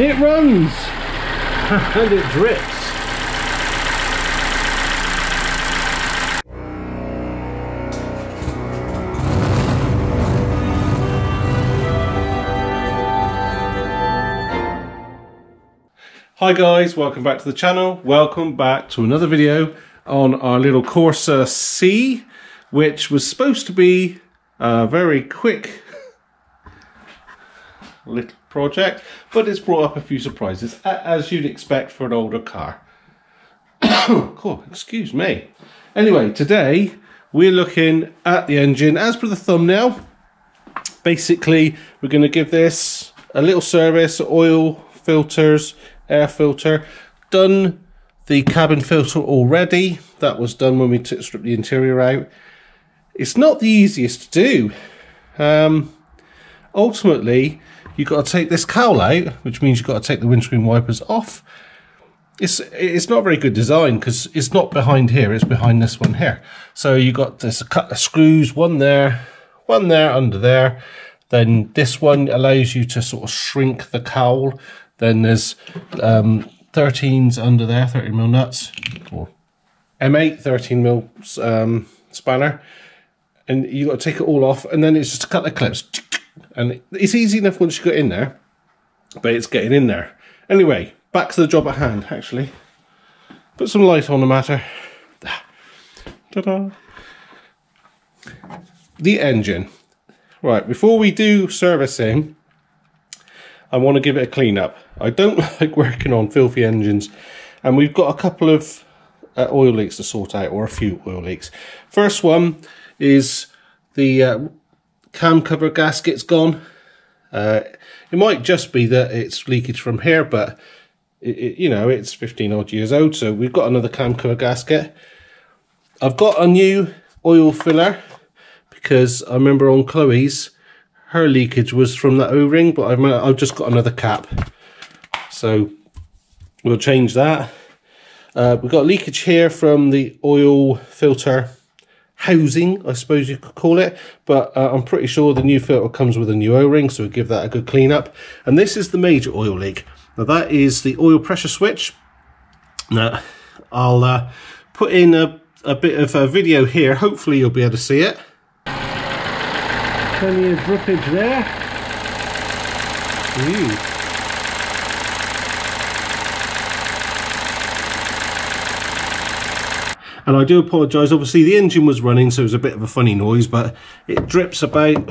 It runs and it drips. Hi guys, welcome back to the channel. Welcome back to another video on our little Corsa C, which was supposed to be a very quick little project, but it's brought up a few surprises, as you'd expect for an older car. Cool, excuse me. Anyway, today we're looking at the engine. As per the thumbnail, basically we're going to give this a little service, oil, filters, air filter. Done the cabin filter already. That was done when we stripped the interior out. It's not the easiest to do. Ultimately, you've got to take this cowl out, which means you've got to take the windscreen wipers off. It's not a very good design because it's not behind here, it's behind this one here. So you've got this, a couple of screws, one there, under there. Then this one allows you to sort of shrink the cowl. Then there's 13s under there, 13mm nuts, or M8 13mm spanner, and you got to take it all off, and then it's just a couple of clips, and it's easy enough once you get in there, but it's getting in there. Anyway, back to the job at hand. Actually, put some light on the matter. Ta-da! The engine. Right, before we do servicing, I want to give it a clean up. I don't like working on filthy engines, and we've got a couple of oil leaks to sort out, or a few oil leaks. First one is the cam cover gasket's gone. It might just be that it's leakage from here, but you know, it's 15 odd years old, so we've got another cam cover gasket. I've got a new oil filler because I remember on Chloe's, her leakage was from that O-ring, but I've just got another cap, so we'll change that. We've got leakage here from the oil filter housing, I suppose you could call it, but I'm pretty sure the new filter comes with a new O-ring, so we'll give that a good clean up. And this is the major oil leak. Now that is the oil pressure switch. Now I'll put in a bit of a video here, hopefully you'll be able to see it. Plenty of drippage there. Ooh. And I do apologise, obviously the engine was running, so it was a bit of a funny noise, but it drips about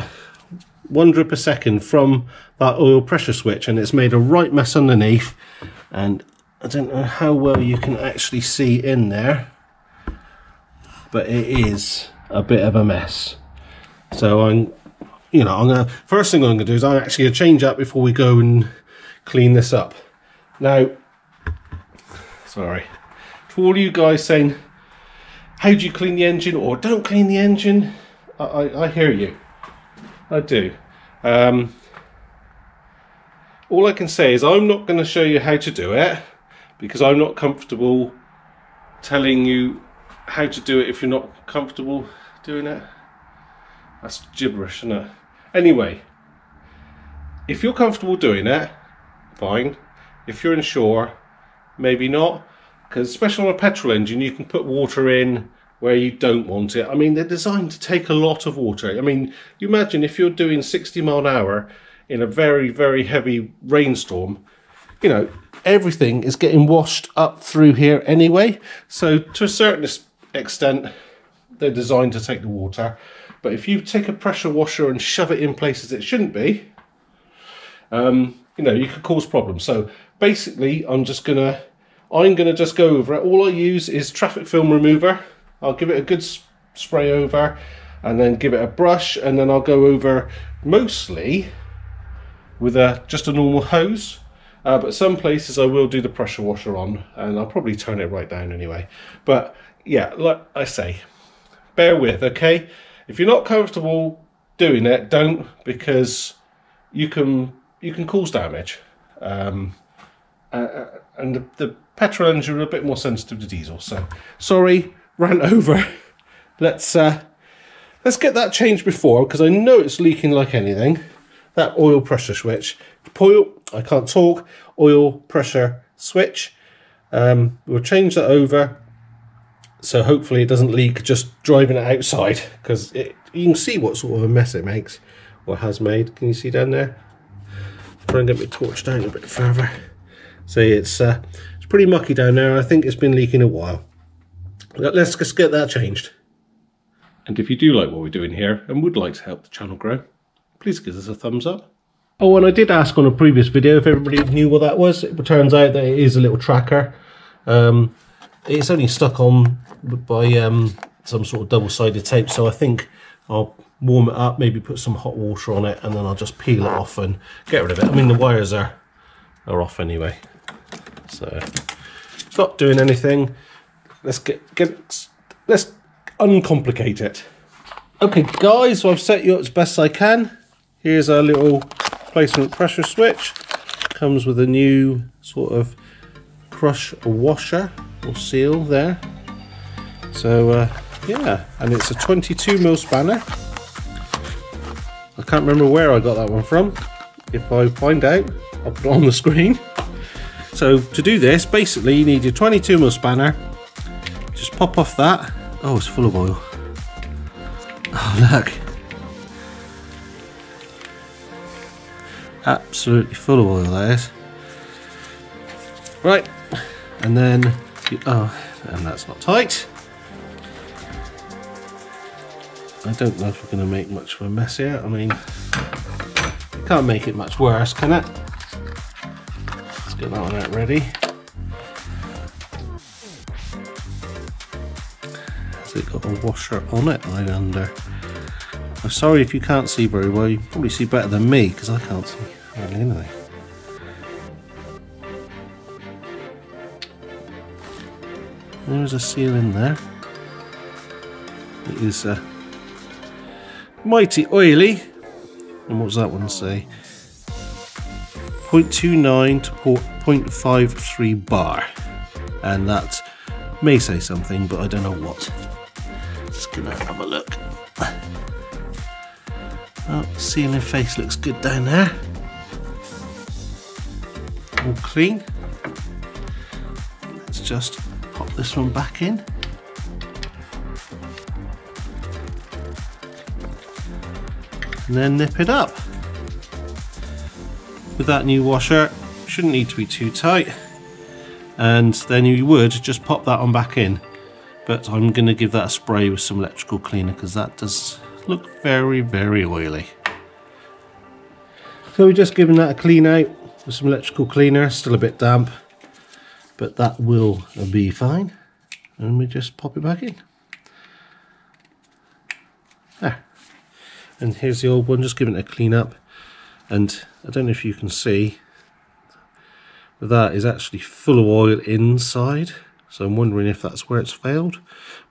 1 drip a second from that oil pressure switch, and it's made a right mess underneath, and I don't know how well you can actually see in there, but it is a bit of a mess. So first thing I'm gonna do is I'm actually gonna change up before we go and clean this up. Now, sorry, to all you guys saying, how do you clean the engine or don't clean the engine? I hear you, I do. All I can say is I'm not gonna show you how to do it because I'm not comfortable telling you how to do it if you're not comfortable doing it. That's gibberish, isn't it? Anyway, if you're comfortable doing it, fine. If you're unsure, maybe not. Because especially on a petrol engine, you can put water in where you don't want it. I mean, they're designed to take a lot of water. I mean, you imagine if you're doing 60 mile an hour in a very, very heavy rainstorm, you know, everything is getting washed up through here anyway. So to a certain extent, they're designed to take the water. But if you take a pressure washer and shove it in places it shouldn't be, you know, you could cause problems. So basically, I'm gonna just go over it. All I use is traffic film remover. I'll give it a good spray over, and then give it a brush, and then I'll go over mostly with just a normal hose. But some places I will do the pressure washer on, and I'll probably turn it right down anyway. But yeah, like I say, bear with, okay? If you're not comfortable doing it, don't, because you can cause damage. And the petrol engine are a bit more sensitive to diesel. So sorry, ran over. Let's get that changed before, because I know it's leaking like anything. That oil pressure switch I can't talk, oil pressure switch. We'll change that over so hopefully it doesn't leak just driving it outside, because you can see what sort of a mess it makes, or has made. Can you see down there? Try and get my torch down a bit further. See, it's pretty mucky down there. I think it's been leaking a while. Let's just get that changed. And if you do like what we're doing here and would like to help the channel grow, please give us a thumbs up. Oh, and I did ask on a previous video if everybody knew what that was. It turns out that it is a little tracker. It's only stuck on by some sort of double-sided tape, so I think I'll warm it up, maybe put some hot water on it, and then I'll just peel it off and get rid of it. I mean, the wires are off anyway, so it's not doing anything. Let's let's uncomplicate it. Okay, guys, so I've set you up as best I can. Here's our little placement pressure switch. Comes with a new sort of crush washer or seal there. So yeah, and it's a 22mm spanner. I can't remember where I got that one from. If I find out, I'll put it on the screen. So to do this, basically you need your 22mm spanner. Just pop off that. Oh, it's full of oil. Oh, look. Absolutely full of oil, that is. Right, and then, oh, and that's not tight. I don't know if we're going to make much of a mess here. I mean, can't make it much worse, can it? Let's get that one out ready. Has it got a washer on it, I wonder? I'm sorry if you can't see very well. You probably see better than me, because I can't see hardly anything. There's a seal in there. It is mighty oily. And what does that one say? 0.29 to 0.53 bar. And that may say something, but I don't know what. Just gonna have a look. Oh, sealing face looks good down there. All clean. Let's just pop this one back in. And then nip it up. With that new washer, shouldn't need to be too tight. And then you would just pop that one back in. But I'm going to give that a spray with some electrical cleaner, because that does look very, very oily. So we're just giving that a clean out with some electrical cleaner. Still a bit damp, but that will be fine. And we just pop it back in. There. And here's the old one, just giving it a clean up. And I don't know if you can see, but that is actually full of oil inside. So I'm wondering if that's where it's failed.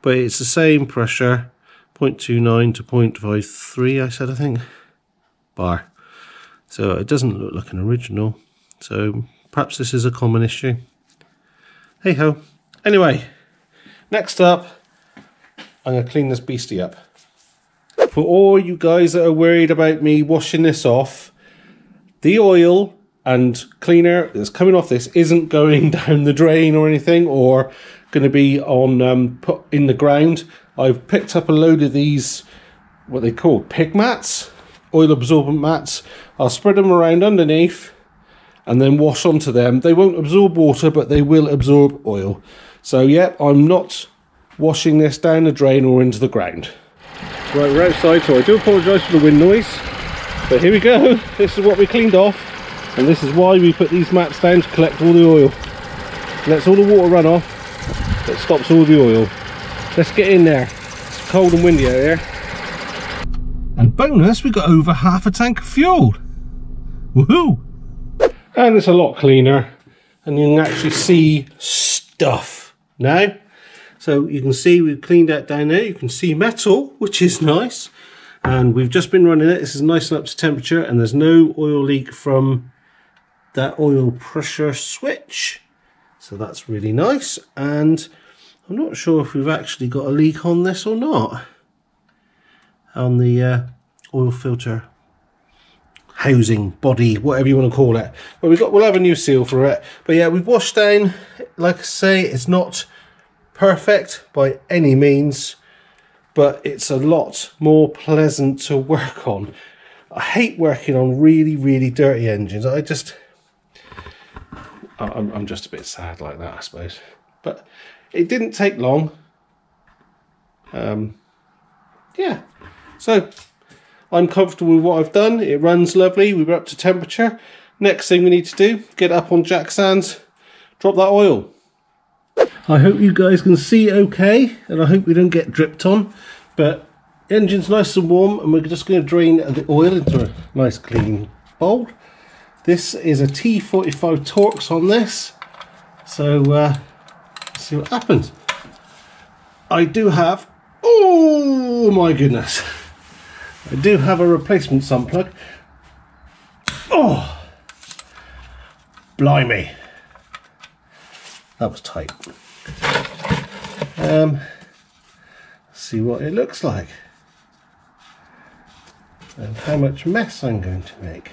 But it's the same pressure, 0.29 to 0.53, I said, I think, bar. So it doesn't look like an original. So perhaps this is a common issue. Hey ho. Anyway, next up, I'm going to clean this beastie up. For all you guys that are worried about me washing this off, the oil and cleaner that's coming off this isn't going down the drain or anything, or going to be on put in the ground. I've picked up a load of these, what they call pig mats, oil absorbent mats. I'll spread them around underneath and then wash onto them. They won't absorb water, but they will absorb oil. So yeah, I'm not washing this down the drain or into the ground. Right, we're outside, so I do apologise for the wind noise, but here we go. This is what we cleaned off, and this is why we put these mats down, to collect all the oil. Lets all the water run off, it stops all the oil. Let's get in there. It's cold and windy out here. And bonus, we got over half a tank of fuel. Woohoo! And it's a lot cleaner, and you can actually see stuff now. So you can see we've cleaned out down there. You can see metal, which is nice. And we've just been running it. This is nice and up to temperature, and there's no oil leak from that oil pressure switch. So that's really nice. And I'm not sure if we've actually got a leak on this or not. On the oil filter housing, body, whatever you want to call it. But we'll have a new seal for it. But yeah, we've washed down. Like I say, it's not perfect by any means, but it's a lot more pleasant to work on. I hate working on really, really dirty engines. I'm just a bit sad like that, I suppose. But it didn't take long. Yeah, so I'm comfortable with what I've done. It runs lovely. We were up to temperature. Next thing we need to do, get up on jack stands, drop that oil. I hope you guys can see okay, and I hope we don't get dripped on. But the engine's nice and warm, and we're just going to drain the oil into a nice clean bowl. This is a T45 Torx on this, so let's see what happens. I do have, oh my goodness, I do have a replacement sump plug. Oh, blimey, that was tight. Let's see what it looks like and how much mess I'm going to make.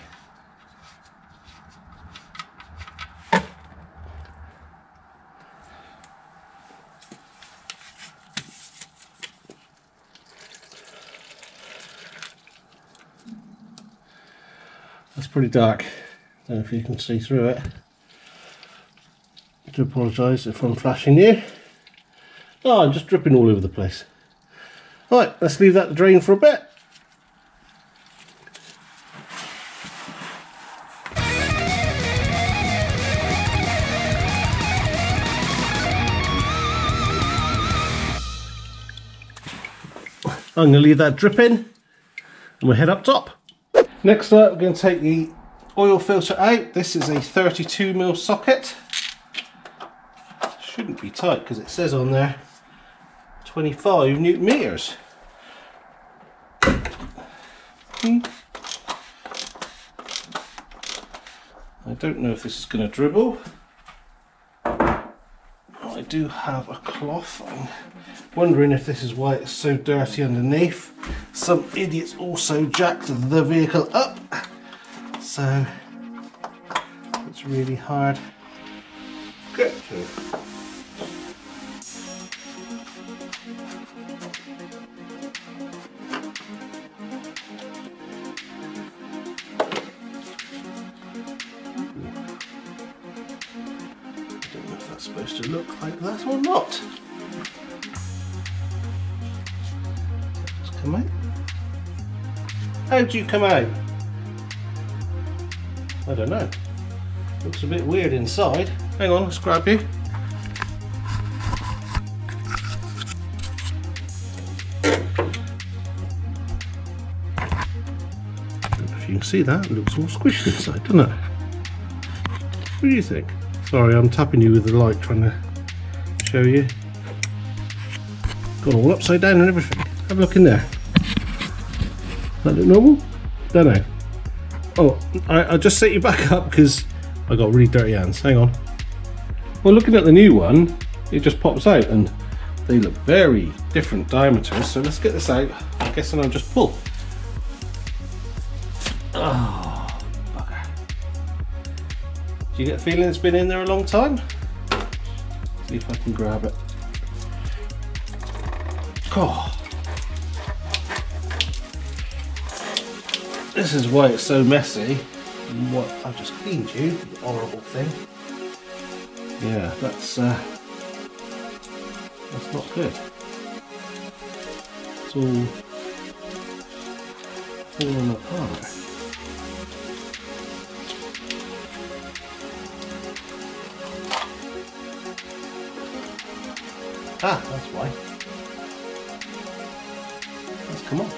That's pretty dark. I don't know if you can see through it. I do apologise if I'm flashing you. Oh, I'm just dripping all over the place. Right, let's leave that to drain for a bit. I'm going to leave that dripping and we'll head up top. Next up, we're going to take the oil filter out. This is a 32mm socket. Shouldn't be tight because it says on there 25 Newton meters. I don't know if this is going to dribble. I do have a cloth. I'm wondering if this is why it's so dirty underneath. Some idiots also jacked the vehicle up, so it's really hard to get to. I don't know if that's supposed to look like that or not. Let's come out. How'd you come out? I don't know. Looks a bit weird inside. Hang on, let's grab you. I don't know if you can see that. It looks all squished inside, doesn't it? What do you think? Sorry, I'm tapping you with the light trying to show you. Got all upside down and everything. Have a look in there. That look normal? Don't know. Oh, I'll just set you back up because I got really dirty hands. Hang on. Well, looking at the new one, it just pops out and they look very different diameters. So let's get this out. I'm guessing I'll just pull. Oh, bugger. Do you get the feeling it's been in there a long time? See if I can grab it. Oh. This is why it's so messy. And what I've just cleaned you, the horrible thing. Yeah, that's not good. It's all falling apart. Ah, that's why. Let's come on.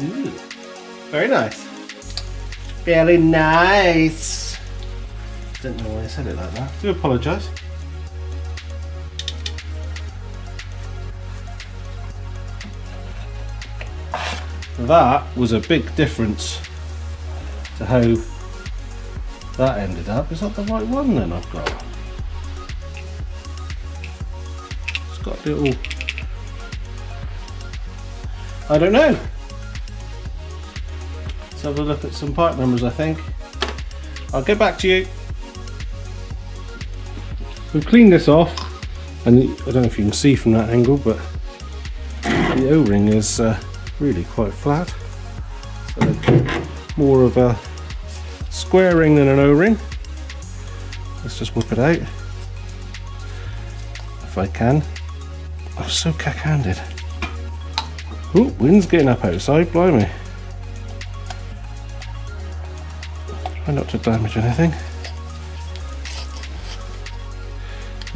Ooh. Very nice. Very nice. Don't know why I said it like that. I do apologise. That was a big difference to how that ended up. Is that the right one then I've got? It's got a little... I don't know. Let's have a look at some part numbers, I think. I'll get back to you. We've cleaned this off, and I don't know if you can see from that angle, but the O-ring is really quite flat. So more of a square ring than an O-ring. Let's just whip it out, if I can. I'm so cack-handed. Oh, wind's getting up outside, blimey. Try not to damage anything.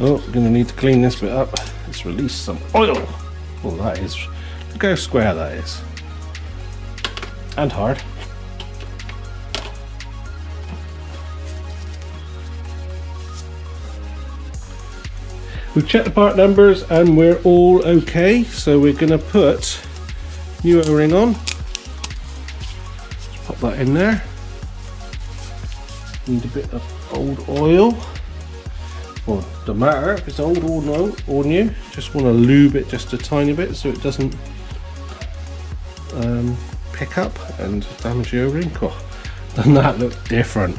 Oh, I'm gonna need to clean this bit up. Let's release some oil. Oh, that is, look how square that is. And hard. We've checked the part numbers and we're all okay. So we're gonna put new O-ring on. Let's pop that in there. Need a bit of old oil. Well, don't matter if it's old or new. Just want to lube it just a tiny bit so it doesn't pick up and damage the O-ring. Oh, doesn't that look different?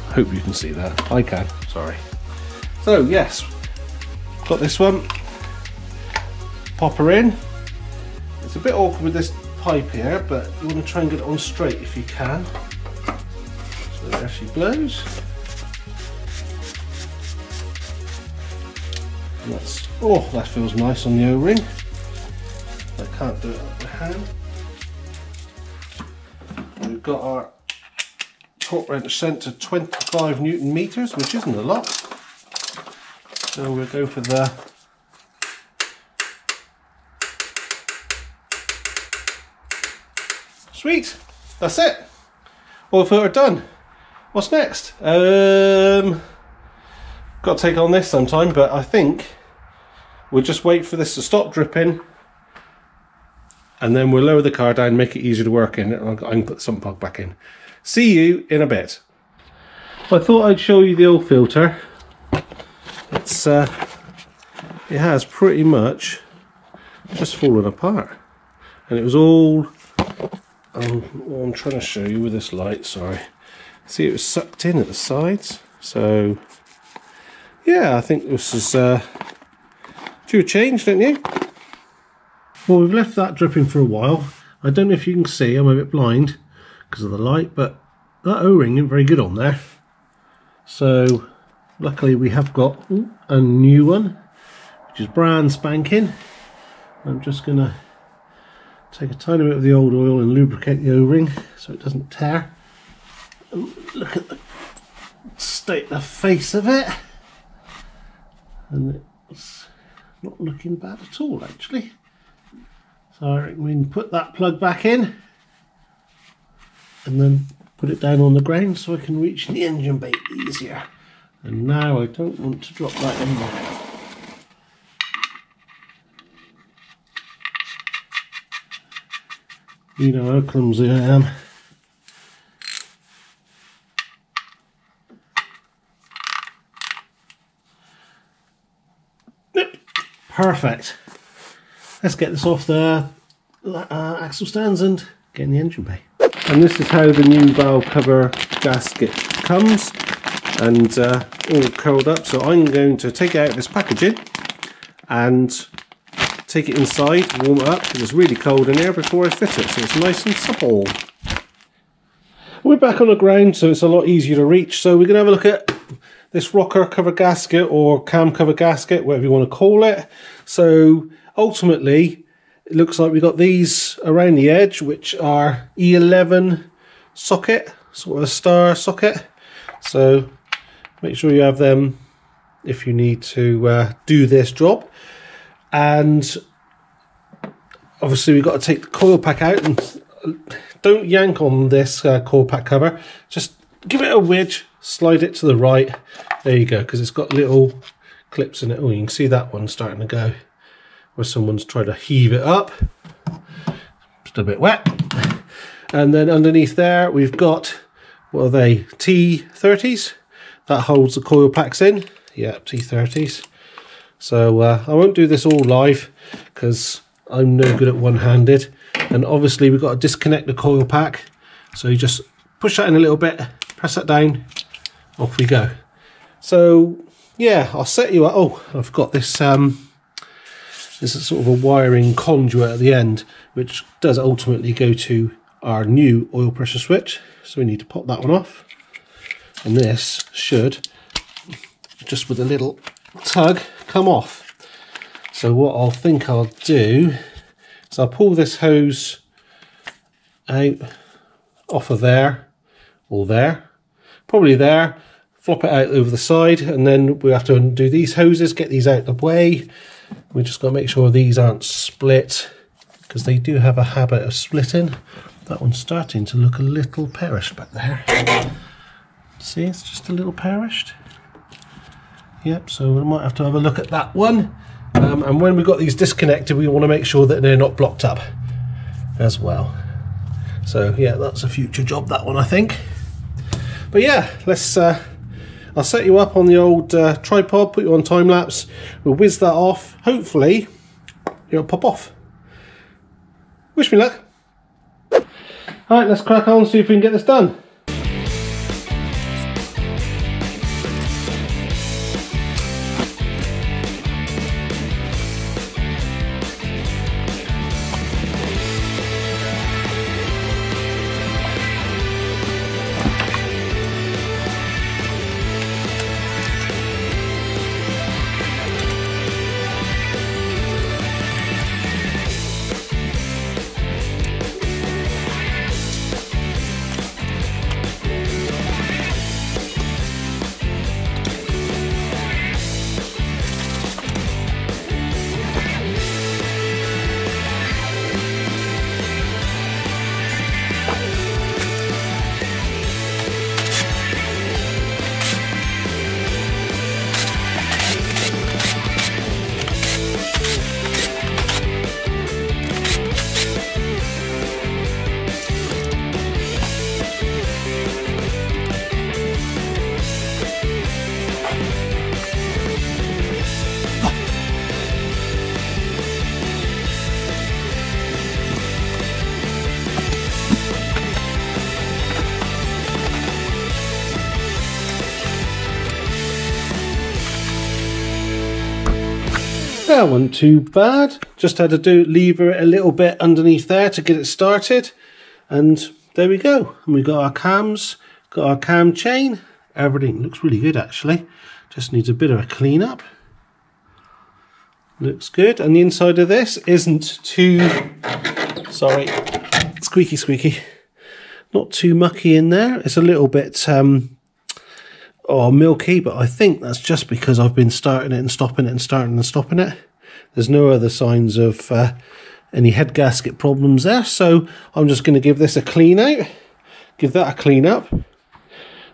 Hope you can see that. I can, sorry. So yes, got this one. Pop her in. It's a bit awkward with this pipe here, but you want to try and get it on straight if you can. So there she blows. That's, oh, that feels nice on the O-ring. I can't do it with my hand. We've got our torque wrench set to 25 Newton meters, which isn't a lot. So we'll go for the sweet. That's it. Oil filter done. What's next? Got to take on this sometime, but I think we'll just wait for this to stop dripping and then we'll lower the car down, make it easier to work in. I can put the sump plug back in. See you in a bit. I thought I'd show you the oil filter. It's it has pretty much just fallen apart, and it was all I'm trying to show you with this light, sorry. See, it was sucked in at the sides, so yeah, I think this is due a change, don't you? Well, we've left that dripping for a while. I don't know if you can see, I'm a bit blind because of the light, but that O-ring isn't very good on there. So luckily we have got a new one, which is brand spanking. I'm just going to take a tiny bit of the old oil and lubricate the O-ring so it doesn't tear. And look at the state, the face of it. And it's not looking bad at all, actually. So I reckon we can put that plug back in and then put it down on the ground so I can reach the engine bay easier. And now I don't want to drop that in there. You know how clumsy I am. Perfect. Let's get this off the axle stands and get in the engine bay. And this is how the new valve cover gasket comes, and all curled up. So I'm going to take it out of this packaging and take it inside, warm it up because it's really cold in here before I fit it, so it's nice and supple. We're back on the ground, so it's a lot easier to reach. So we're going to have a look at this rocker cover gasket or cam cover gasket, whatever you want to call it. So ultimately, it looks like we've got these around the edge, which are E11 socket, sort of a star socket. So make sure you have them if you need to do this job. And obviously we've got to take the coil pack out, and don't yank on this coil pack cover. Just give it a wedge, slide it to the right. There you go, because it's got little clips in it. Oh, you can see that one starting to go, where someone's tried to heave it up. Just a bit wet. And then underneath there we've got, what are they, T30s? That holds the coil packs in. Yeah, T30s. So I won't do this all live because I'm no good at one-handed. And obviously we've got to disconnect the coil pack. So you just push that in a little bit, press that down, off we go. So yeah, I'll set you up. Oh, I've got this, this is sort of a wiring conduit at the end, which does ultimately go to our new oil pressure switch. So we need to pop that one off. And this should, just with a little tug, come off. So what I'll think I'll do is I'll pull this hose out off of there, or there, probably there, flop it out over the side, and then we have to undo these hoses, get these out of the way. We just got to make sure these aren't split, because they do have a habit of splitting. That one's starting to look a little perished back there. See, it's just a little perished. Yep, so we might have to have a look at that one. And when we've got these disconnected, we want to make sure that they're not blocked up as well. So yeah, that's a future job, that one, I think. But yeah, let's I'll set you up on the old tripod, put you on time lapse. We'll whiz that off. Hopefully it'll pop off. Wish me luck. Alright, let's crack on, see if we can get this done. That wasn't too bad. Just had to lever it a little bit underneath there to get it started. And there we go. And we got our cams, got our cam chain. Everything looks really good actually. Just needs a bit of a clean up. Looks good. And the inside of this isn't too, sorry, squeaky squeaky. Not too mucky in there. It's a little bit milky, but I think that's just because I've been starting it and stopping it and starting and stopping it. There's no other signs of any head gasket problems there, so I'm just going to give this a clean out, give that a clean up,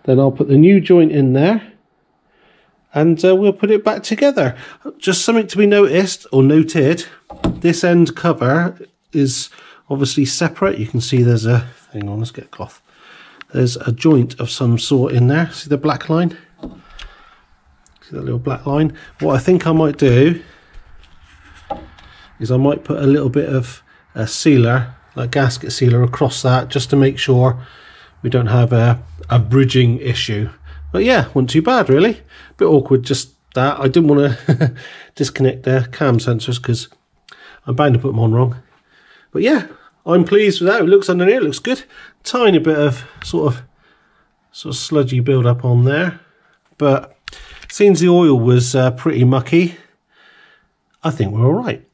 then I'll put the new joint in there and we'll put it back together. Just something to be noticed or noted, this end cover is obviously separate. You can see there's a, hang on, let's get a cloth. There's a joint of some sort in there. See the black line? See that little black line? What I think I might do is I might put a little bit of a sealer, like gasket sealer, across that just to make sure we don't have a bridging issue. But yeah, wasn't too bad really. A bit awkward just that. I didn't want to disconnect the cam sensors because I'm bound to put them on wrong. But yeah, I'm pleased with that. It looks underneath, it looks good. Tiny bit of sort of sludgy build up on there, but since the oil was pretty mucky, I think we're all right.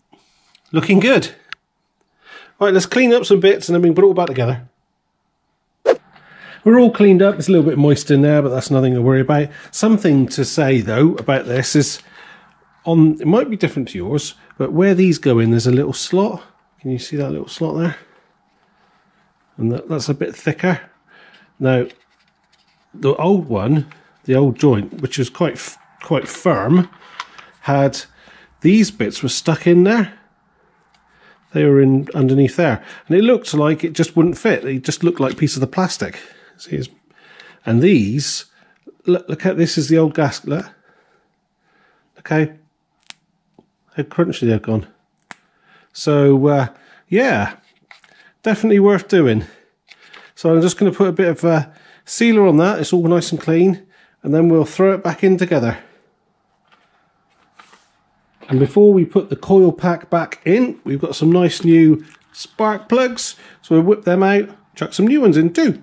Looking good. Right, let's clean up some bits and then we can put it all back together. We're all cleaned up. It's a little bit moist in there, but that's nothing to worry about. Something to say though about this is, it might be different to yours, but where these go in, there's a little slot. Can you see that little slot there? And that's a bit thicker. Now, the old one, the old joint, which was quite firm, had these bits were stuck in there. They were in underneath there, and it looked like it just wouldn't fit. It just looked like pieces of plastic. See, and these, look at this is the old gasket. Look how crunchy they've gone. So yeah, definitely worth doing. So I'm just going to put a bit of a sealer on that, it's all nice and clean, and then we'll throw it back in together. And before we put the coil pack back in, we've got some nice new spark plugs, so we'll whip them out, chuck some new ones in too.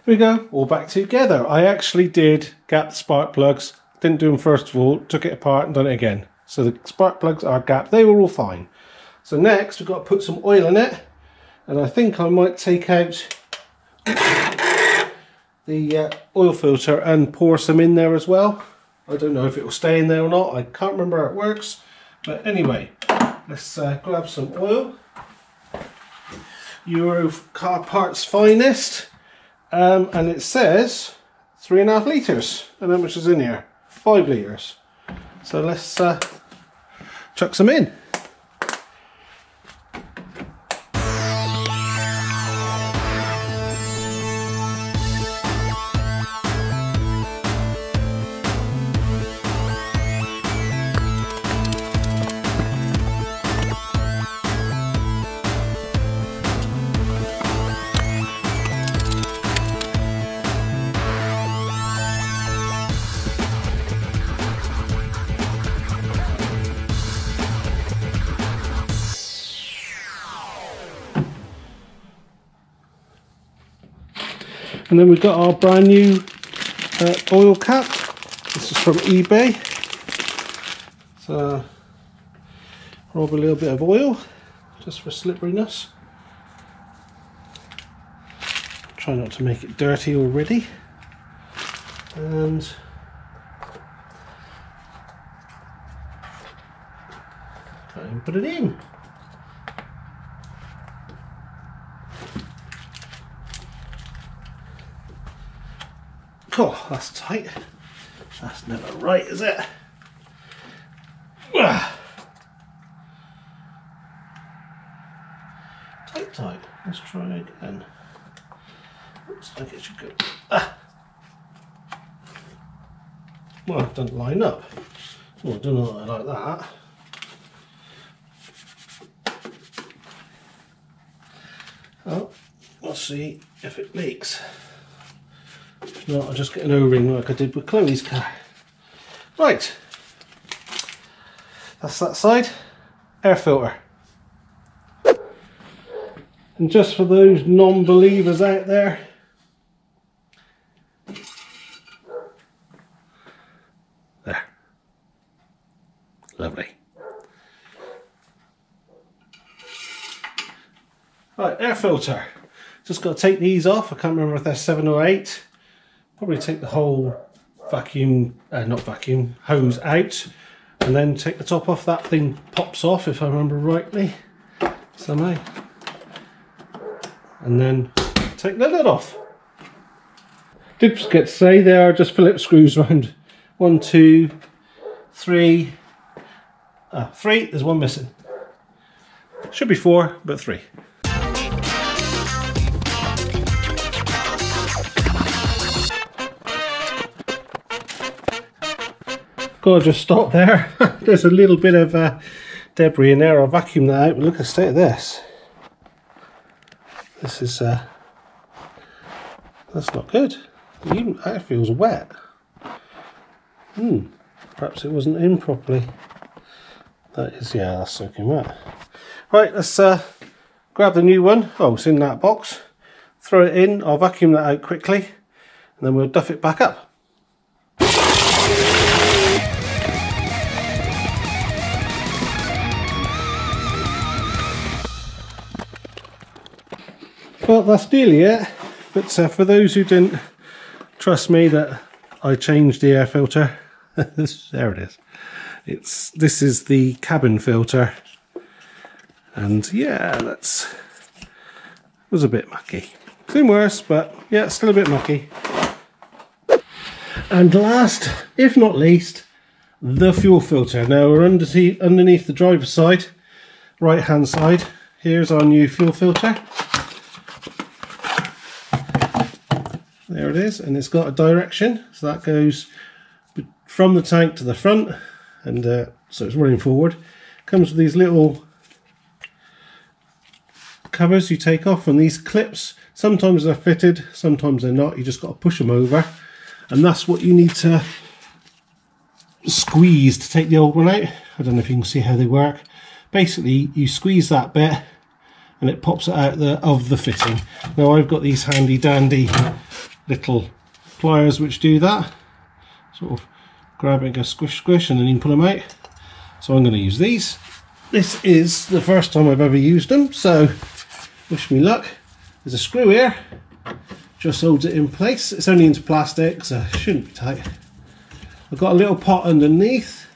There we go, all back together. I actually did gap the spark plugs, didn't do them first of all, took it apart and done it again. So the spark plugs are gapped, they were all fine. So next we've got to put some oil in it, and I think I might take out the oil filter and pour some in there as well. I don't know if it will stay in there or not, I can't remember how it works. But anyway, let's grab some oil. EuroCarParts finest. And it says 3.5 litres, and how much is in here? 5 litres. So let's chuck some in. And then we've got our brand new oil cap. This is from eBay. So rob a little bit of oil just for slipperiness. Try not to make it dirty already. And try and put it in. Oh, that's tight. That's never right, is it? Tight, tight. Let's try again. Looks like it should go. Well, it doesn't line up. Well, I don't know like that. Well, we'll see if it leaks. If not, I'll just get an O-ring like I did with Chloe's car. Right, that's that side. Air filter. And just for those non-believers out there, there. Lovely. Right, air filter. Just got to take these off. I can't remember if they're 7 or 8. Probably take the whole hose out, and then take the top off. That thing pops off if I remember rightly, somehow. And then take the lid off. Did forget to say there are just Phillips screws around 1, 2, 3. 3. There's one missing. Should be 4, but 3. Gotta just stop there. There's a little bit of debris in there. I'll vacuum that out. But look at the state of this. This is that's not good. Even that feels wet. Perhaps it wasn't in properly. That is, yeah, that's soaking wet. Right, let's grab the new one. Oh, it's in that box. Throw it in. I'll vacuum that out quickly, and then we'll duff it back up. Well, that's nearly it, but for those who didn't trust me that I changed the air filter, there it is. This is the cabin filter, and yeah, it was a bit mucky. Been worse, but yeah, still a bit mucky. And last, if not least, the fuel filter. Now we're underneath the driver's side, right hand side. Here's our new fuel filter. There it is, and it's got a direction, so that goes from the tank to the front, and so it's running forward. Comes with these little covers you take off, and these clips, sometimes they're fitted, sometimes they're not. You just got to push them over, and that's what you need to squeeze to take the old one out. I don't know if you can see how they work. Basically, you squeeze that bit, and it pops it out of the fitting. Now I've got these handy dandy little pliers which do that. Sort of grab it and go squish squish, and then you can pull them out. So I'm going to use these. This is the first time I've ever used them, so wish me luck. There's a screw here, just holds it in place. It's only into plastic, so it shouldn't be tight. I've got a little pot underneath.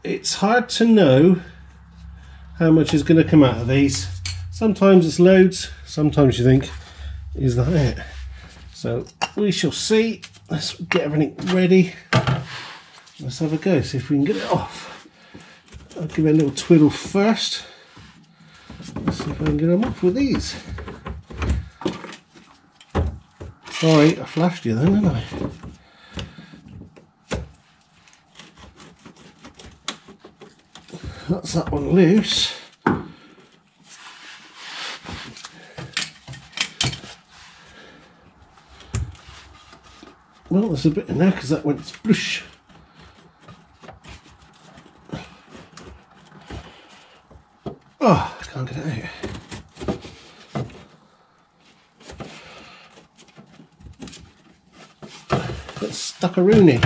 It's hard to know how much is going to come out of these. Sometimes it's loads, sometimes you think, is that it? So we shall see. Let's get everything ready. Let's have a go, see if we can get it off. I'll give it a little twiddle first. Let's see if I can get them off with these. Sorry, I flashed you then, didn't I? That's that one loose. Well, there's a bit in there because that went splush. Oh, I can't get it out. It's stuck a rooney.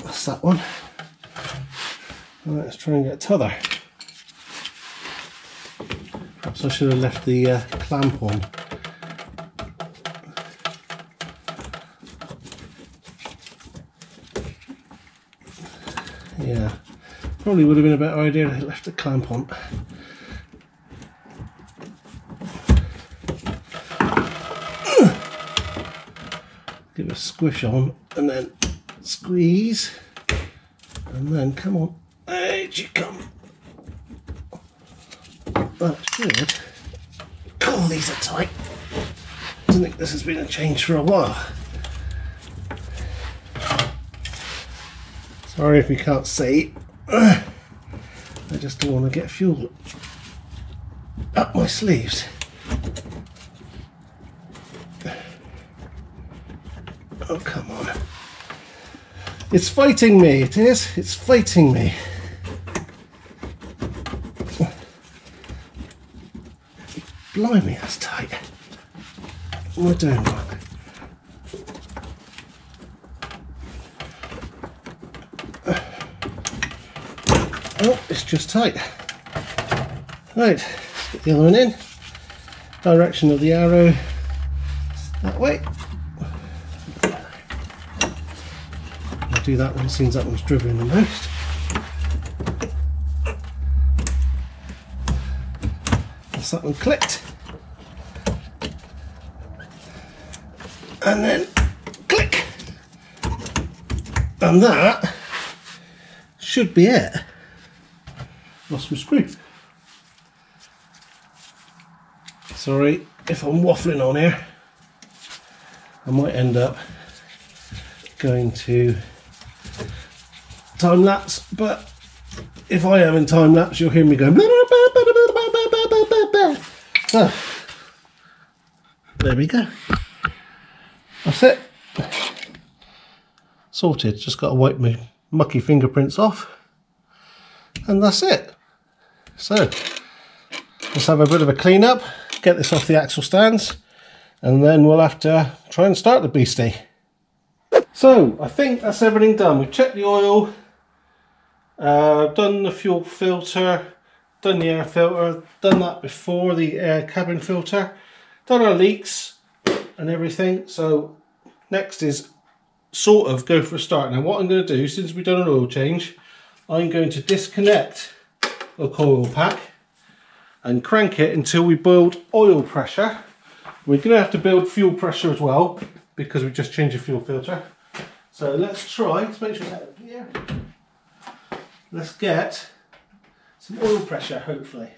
That's that one. Right, let's try and get t'other. Perhaps I should have left the clamp on. Yeah, probably would have been a better idea to have left the clamp on. Give it a squish on and then squeeze, and then come on, out you come. That's good. Oh, these are tight. I think this has been a change for a while. Sorry if you can't see. I just don't want to get fuel up my sleeves. Oh, come on. It's fighting me, it is. It's fighting me. Blimey, that's tight. What am I doing wrong? Oh, it's just tight. Right, let's get the other one in. Direction of the arrow that way. I'll do that one, it seems that one's dribbling the most. That's that one clicked. And then click. And that should be it. Lost my screw. Sorry if I'm waffling on here. I might end up going to time lapse, but if I am in time lapse, you'll hear me go. So there we go. That's it. Sorted. Just got to wipe my mucky fingerprints off, and that's it. So let's have a bit of a clean up, get this off the axle stands, and then we'll have to try and start the beastie. So I think that's everything done. We've checked the oil, done the fuel filter, done the air filter, done that before the air cabin filter, done our leaks and everything. So next is sort of go for a start. Now what I'm going to do, since we've done an oil change, I'm going to disconnect the coil pack and crank it until we build oil pressure. We're going to have to build fuel pressure as well because we just changed the fuel filter. So let's try to make sure that here. Let's get some oil pressure, hopefully.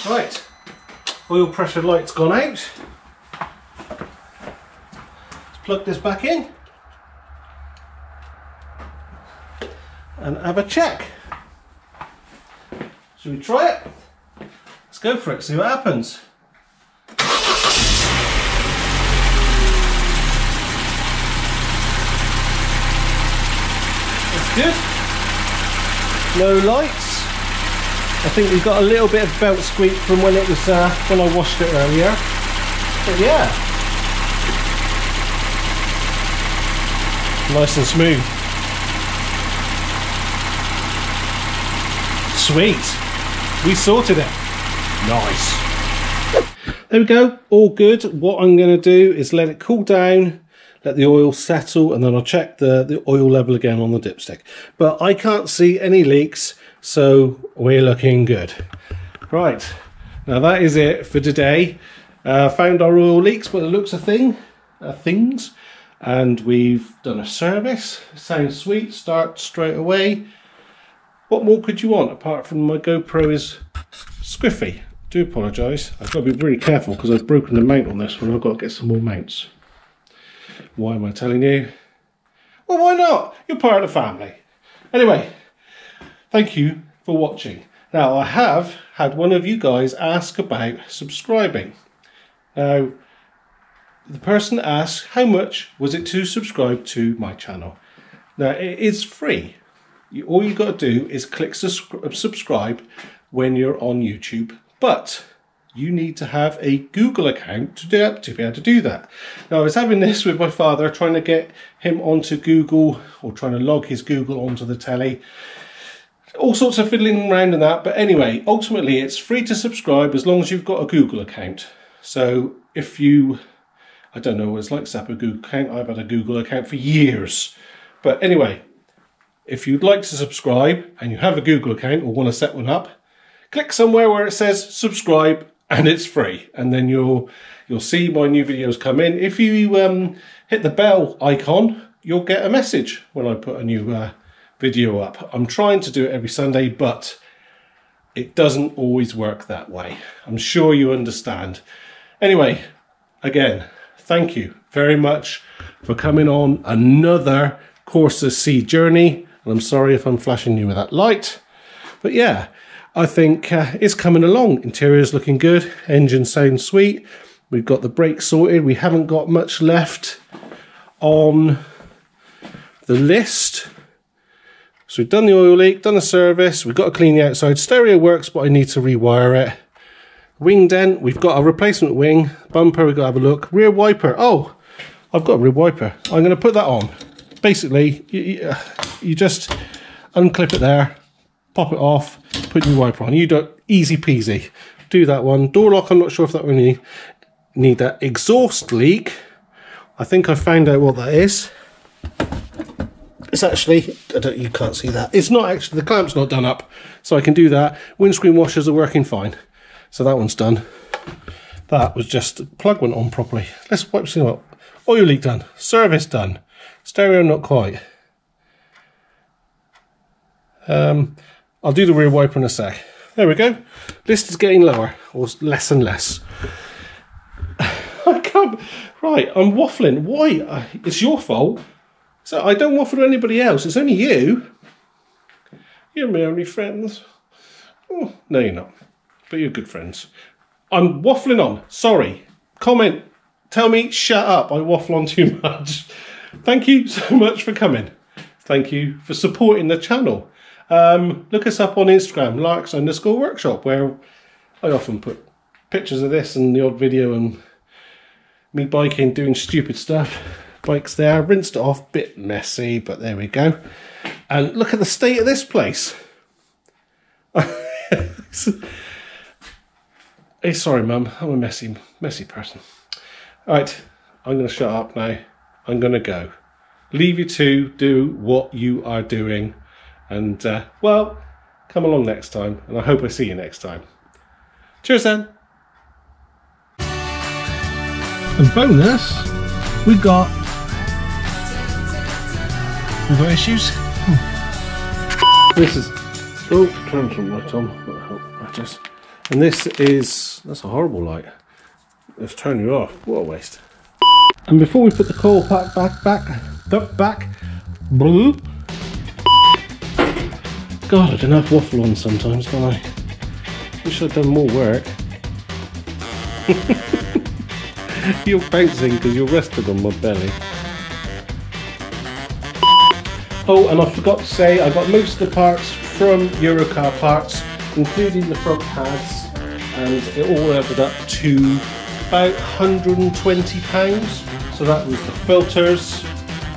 Right, oil pressure light's gone out. Let's plug this back in and have a check. Should we try it? Let's go for it, see what happens. That's good. No lights. I think we've got a little bit of belt squeak from when it was when I washed it earlier. But yeah, nice and smooth. Sweet, we sorted it. Nice. There we go, all good. What I'm going to do is let it cool down, let the oil settle, and then I'll check the oil level again on the dipstick. But I can't see any leaks, so we're looking good. Right, now that is it for today. Found our oil leaks by the looks of things, and we've done a service. Sounds sweet, start straight away. What more could you want apart from my GoPro is squiffy? Do apologise. I've got to be really careful because I've broken the mount on this one. I've got to get some more mounts. Why am I telling you? Well, why not? You're part of the family. Anyway, thank you for watching. Now, I have had one of you guys ask about subscribing. Now, the person asked how much was it to subscribe to my channel. Now, it is free. All you got to do is click subscribe when you're on YouTube, but you need to have a Google account to be able to do that. Now, I was having this with my father, trying to get him onto Google, or trying to log his Google onto the telly. All sorts of fiddling around in that, but anyway, ultimately it's free to subscribe as long as you've got a Google account. So if you, I don't know what it's like to have a Google account, I've had a Google account for years. But anyway, if you'd like to subscribe and you have a Google account or want to set one up, click somewhere where it says subscribe and it's free. And then you'll see my new videos come in. If you hit the bell icon, you'll get a message when I put a new video up. I'm trying to do it every Sunday, but it doesn't always work that way. I'm sure you understand. Anyway, again, thank you very much for coming on another Corsa C journey. And I'm sorry if I'm flashing you with that light. But yeah, I think it's coming along. Interior's looking good. Engine sounds sweet. We've got the brakes sorted. We haven't got much left on the list. So we've done the oil leak, done the service, we've got to clean the outside. Stereo works, but I need to rewire it. Wing dent, we've got a replacement wing. Bumper, we've got to have a look. Rear wiper, oh, I've got a rear wiper. I'm going to put that on. Basically, you just unclip it there, pop it off, put your wiper on. You do easy peasy. Do that one. Door lock, I'm not sure if that one need that. Exhaust leak, I think I found out what that is. It's actually, you can't see that. It's not actually, the clamp's not done up, so I can do that. Windscreen washers are working fine. So that one's done. That was just, the plug went on properly. Let's wipe some up. Oil leak done. Service done. Stereo not quite. I'll do the rear wiper in a sec. There we go. List is getting lower, or less and less. I can't, right, I'm waffling. Why? It's your fault. So I don't waffle to anybody else. It's only you. You're my only friends. Oh, no, you're not. But you're good friends. I'm waffling on. Sorry. Comment. Tell me, shut up. I waffle on too much. Thank you so much for coming. Thank you for supporting the channel. Look us up on Instagram, Larks_workshop, where I often put pictures of this and the odd video and me biking, doing stupid stuff. Bike's there, rinsed it off, bit messy, but there we go. And look at the state of this place. Hey, sorry, Mum, I'm a messy person. All right, I'm going to shut up now. I'm going to go. Leave you to do what you are doing. And, well, come along next time. And I hope I see you next time. Cheers, then. And bonus, we've got issues. This is, oh, turn some light on. And this is, that's a horrible light. Let's turn you off. What a waste. And before we put the coil pack back, blue. God, I don't have waffle on sometimes, don't I? Wish I'd done more work. You're bouncing because you're resting on my belly. Oh, and I forgot to say, I got most of the parts from EuroCarParts, including the front pads, and it all added up to about £120. So that was the filters,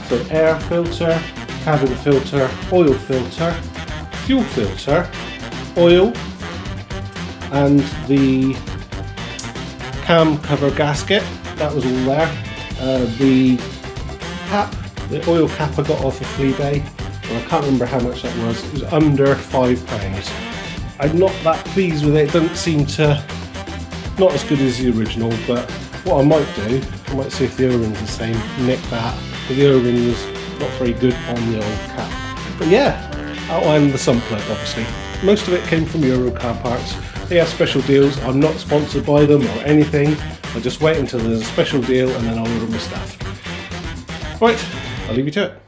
so air filter, cabin filter, oil filter, fuel filter, oil, and the cam cover gasket. That was all there. The cap, the oil cap I got off of Fleabay, and I can't remember how much that was. It was under £5. I'm not that pleased with it. It doesn't seem to, not as good as the original, but what I might do, I might see if the O-ring's the same, nick that, but the O-ring was not very good on the old cap. But yeah, and the sump plug obviously. Most of it came from EuroCarParts. They have special deals. I'm not sponsored by them or anything. I just wait until there's a special deal and then I'll order my stuff. Right, I'll leave you to it.